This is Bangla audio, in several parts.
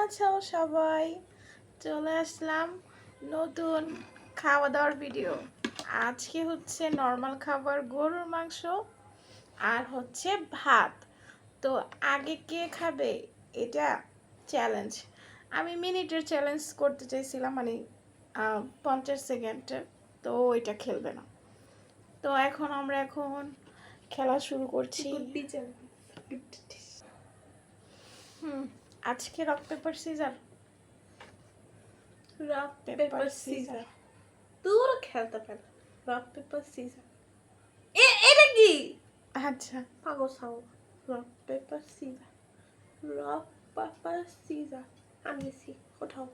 আছো সবাই? চলে আসলাম নতুন খাওয়া দাওয়ার ভিডিও। আজকে হচ্ছে নর্মাল খাবার, গরুর মাংস আর হচ্ছে ভাত। তো আগে কে খাবে এটা চ্যালেঞ্জ। আমি মিনিটের চ্যালেঞ্জ করতে চাইছিলাম, মানে 50 সেকেন্ডের। তো ওইটা খেলবে না। তো আমরা খেলা শুরু করছি। আজকে rock paper scissor. Rock paper scissor তোর খেলতে পারে। রক পেপার সিজার এটা কি? আচ্ছা, পাগল Sao. Rock paper scissor, rock paper scissor. আমি গেছি কোথাও।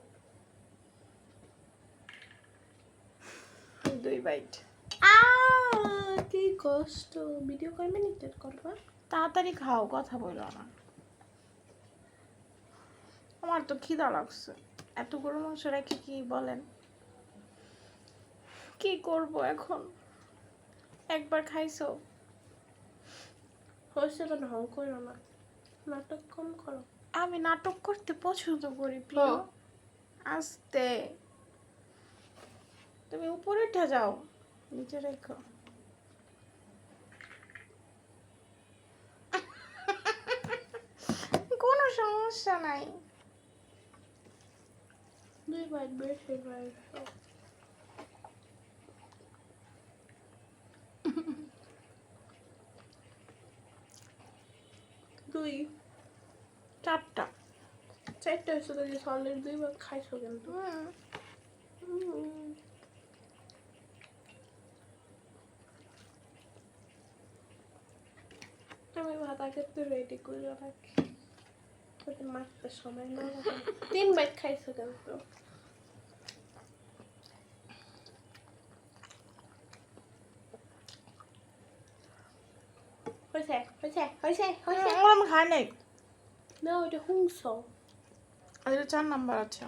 2 বাইট। কি কষ্ট। ভিডিও কয় মিনিটের করবা? তাড়াতাড়ি খাও, কথা বলো না। আমার তো খিদা লাগছে। এত গরু মাংস রেখে কি বলেন, কি করব এখন? একবার খাইছো? হয়েছে তো ঢং করো না, নাটক কম করো। আমি নাটক করতে পছন্দ করি প্রিয়। আস্তে, তুমি উপরে উঠে যাও, নিচে রেখো। কোনো সমস্যা নাই। 2 বাইট বেশি বাইট। 2 4টা। 4টা হয়েছে তো, সলিড 2 বার খাইছো কিন্তু। আমি ভাত আগে তো রেডি করে রাখি, তোদের মারতে সময় না লাগে। 3 বাইট খাইছো কিন্তু। হয়েছে হয়েছে হয়েছে হয়েছে। আমি খাই নাই। না ওইটা হুংস। এটা 4 নাম্বার আছে।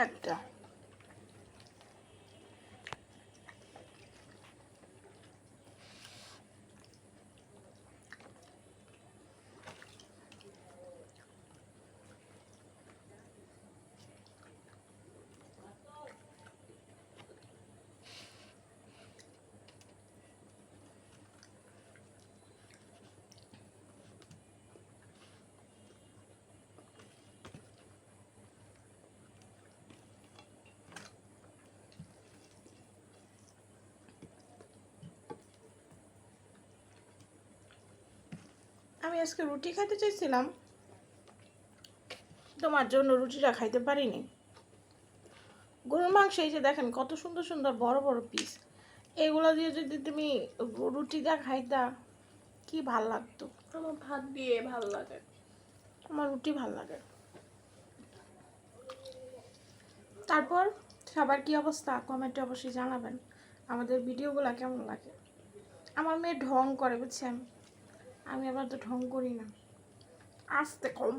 একটা আমি আজকে রুটি খাইতে চাইছিলাম, তোমার জন্য রুটিটা খাইতে পারিনি। গরুর মাংস এই যে দেখেন কত সুন্দর সুন্দর বড় বড় পিস, এগুলো দিয়ে যদি তুমি রুটিটা খাইতা কি ভাল লাগতো। আমার ভাত দিয়ে ভালো লাগে। আমার রুটি ভাল লাগে। তারপর সবার কি অবস্থা কমেন্টে অবশ্যই জানাবেন। আমাদের ভিডিওগুলো কেমন লাগে। আমার মেয়ে ঢং করে বুঝছেন, আমি আবার তো ঢং করি না। আস্তে কম।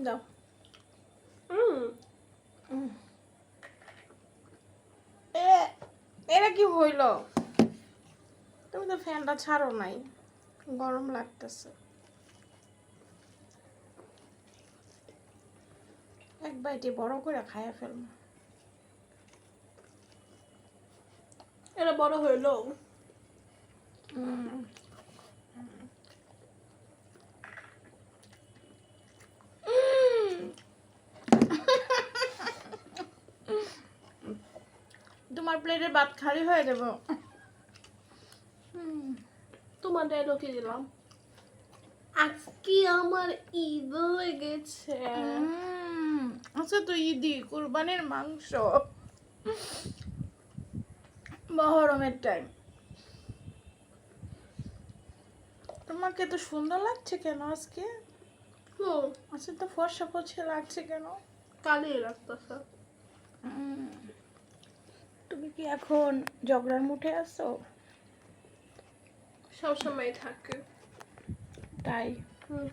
দাও। এরা কি হইল? তুমি তো ফ্যানটা ছাড়ো নাই, গরম লাগতেছে। এক বাইটে বড় করে খাইয়া ফেলবো। এরা বড় হইলো। তোমার প্লেটের ভাত খালি হয়ে যাব। তোমার ডায়লগে দিলাম। আজকে আমার ঈদ লেগেছে। আচ্ছা, তো ঈদি কুরবানির মাংস, মহরমের টাইম। তোমাকে তো সুন্দর লাগছে কেন আজকে? আচ্ছা, তো ফর্সা ফর্সা লাগছে কেন? কালি লাগতেছে। তুমি কি এখন ঝগড়ার মুঠে আছো? সবসময় থাকে। তাই হুম।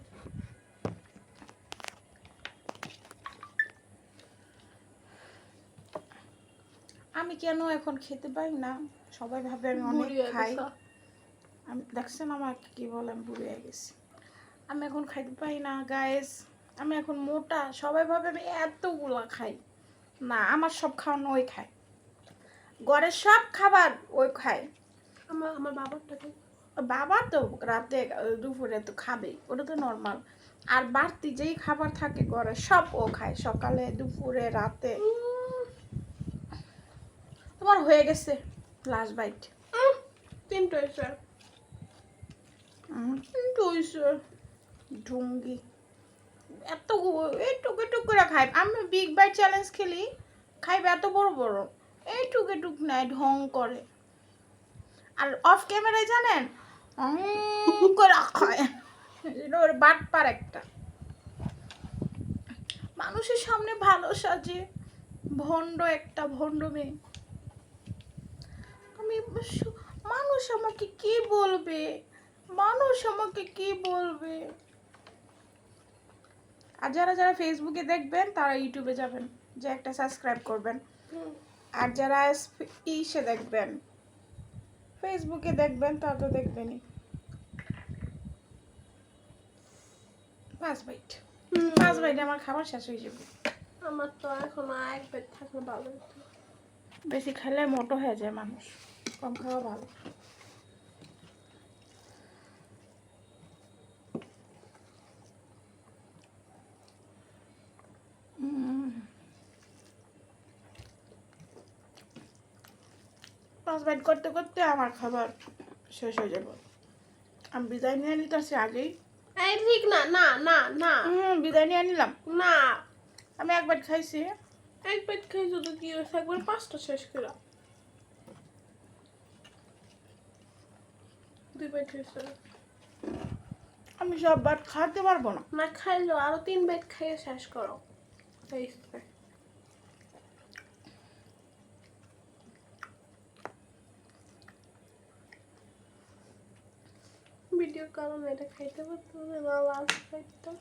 আমি কেন এখন খেতে পাই না? সবাই ভাবে আমি অনেক বুড়ি হয়ে খাই। গেছো। আমি দেখছেন আমাকে কি বলে, আমি বুড়ি হয়ে গেছি। আমি এখন খাইতে পাই না গাইস। আমি এখন মোটা, সবাই ভাবে আমি এতগুলা খাই। না, আমার সব খাওয়ানো ওই খায়, ঘরের সব খাবার ওই খায়। আমার বাবারটাকে বাবা তো রাতে দুপুরে তো খাবেই, ওটা তো নর্মাল। আর বাড়তি যেই খাবার থাকে ঘরে সব ও খায়, সকালে দুপুরে রাতে। তোমার হয়ে গেছে লাস্ট বাইট। তিনটা হয়েছে। কিন্তু হইছে ঢুঙ্গি এত এইটুক এইটুক করে খাই। আমি বিগ বাইট চ্যালেঞ্জ খেলি, খাইবে এত বড় বড়, এইটুক এইটুক নাই ঢং করে। আর অফ ক্যামেরায় জানেন করে খায়, ওর বাট পার একটা। মানুষের সামনে ভালো সাজে, ভণ্ড একটা ভণ্ড মেয়ে। আমি মানুষ আমাকে কি বলবে, মানুষ আমাকে কি বলবে। আর যারা যারা ফেসবুকে দেখবেন তারা ইউটিউবে যাবেন, যে একটা সাবস্ক্রাইব করবেন। আর যারা ইসে দেখবেন, ফেসবুকে দেখবেন, তা তো দেখবেনই। 5 বাইট, 5 বাইটে আমার খাবার শেষ হয়ে যাবে। আমার তো এখন এক বেড থাকলে ভালো হতো। বেশি খেলে মোটো হয়ে যায় মানুষ, কম খাওয়া ভালো। পাঁচ বাইট করতে করতে আমার খাবার শেষ হয়ে যাবে। আমি বিদায় নিয়ে নিতেছি আগেই। এই ঠিক না, না না না বিদায় নিয়ে নিলাম। না। আমি এক বাইট খাইছি। এক বেড খাইছো তো কি হয়েছে, একবার 5টা শেষ করে। 2 বেড হয়েছে। আমি সব ভাত খাইতে পারবো না। না খাইলো আরো 3 বেড খাইয়ে শেষ করো। ভিডিও কারণে এটা খাইতে পারতো না, লাস্ট বেডটা।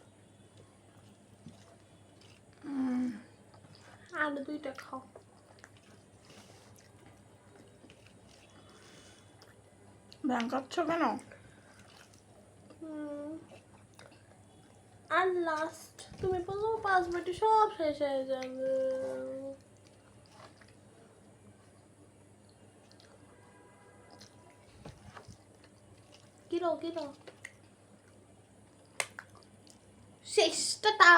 আর 2টা খাও। ব্যাং খাচ্ছ কেন? আর লাস্ট তুমি বলো 5 বেডে সব শেষ হয়ে যাবে। কিরো শেষটা